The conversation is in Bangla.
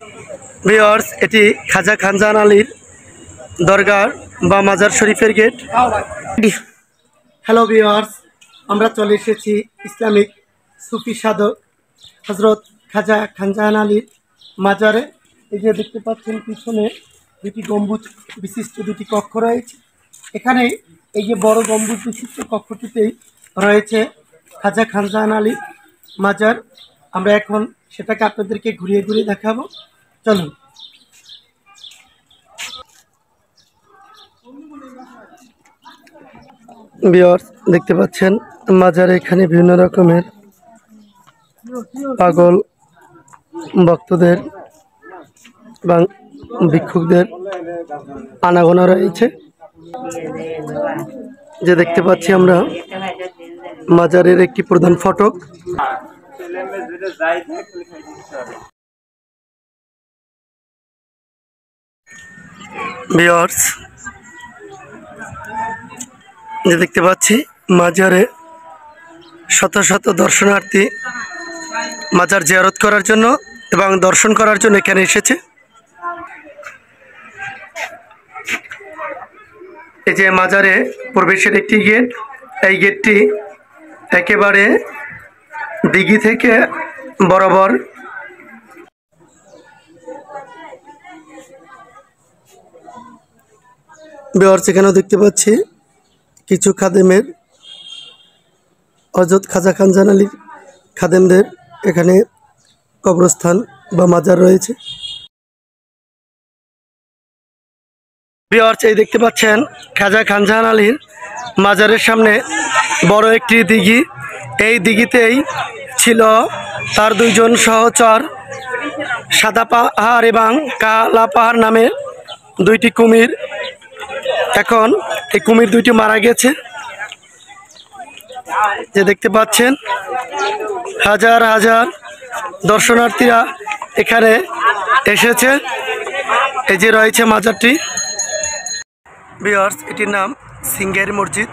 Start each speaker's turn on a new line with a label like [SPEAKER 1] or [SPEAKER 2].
[SPEAKER 1] ভিউয়ার্স, এটি খাজা খানজাহান আলীর দরগার বা মাজার শরীফের গেট। হ্যালো ভিউয়ার্স, আমরা চলে এসেছি ইসলামিক সুফি সাধক হজরত খাজা খানজাহান আলীর মাজারে। এই যে দেখতে পাচ্ছেন পিছনে দুটি গম্বুজ বিশিষ্ট দুটি কক্ষ রয়েছে। এখানে এই যে বড় গম্বুজ বিশিষ্ট কক্ষটিতেই রয়েছে খাজা খানজাহান আলীর মাজার। আমরা এখন সেটাকে আপনাদেরকে ঘুরিয়ে ঘুরিয়ে দেখাবো, চলুন। ভিউয়ার্স, দেখতে পাচ্ছেন মাজারে এখানে বিভিন্ন রকমের পাগল ভক্তদের এবং ভিক্ষুকদের আনাগোনা রয়েছে। যে দেখতে পাচ্ছি আমরা মাজারের একটি প্রধান ফটক। ভিউয়ার্স, যে দেখতে পাচ্ছি মাজারে শত শত দর্শনার্থী মাজার জিয়ারত করার জন্য এবং দর্শন করার জন্য এখানে এসেছে। এই যে মাজারে প্রবেশের একটি গেট, এই গেটটি একেবারে দিঘি থেকে বরাবর। ভিউয়ার্স, এখানেও দেখতে পাচ্ছি কিছু খাদেমের হযরত খাজা খানজাহান আলীর খাদেমদের এখানে কবরস্থান বা মাজার রয়েছে। ভিউয়ার্স, এই দেখতে পাচ্ছেন খাজা খানজাহান আলীর মাজারের সামনে বড় একটি দিঘি। এই দিঘিতেই ছিল তার দুইজন সহচর সাদা পাহাড় এবং কালা পাহাড় নামে দুইটি কুমির। এখন এই কুমির দুইটি মারা গেছে। যে দেখতে পাচ্ছেন হাজার হাজার দর্শনার্থীরা এখানে এসেছে। এই যে রয়েছে মাজারটি। ভিউয়ার্স, এটির নাম সিঙ্গারি মসজিদ।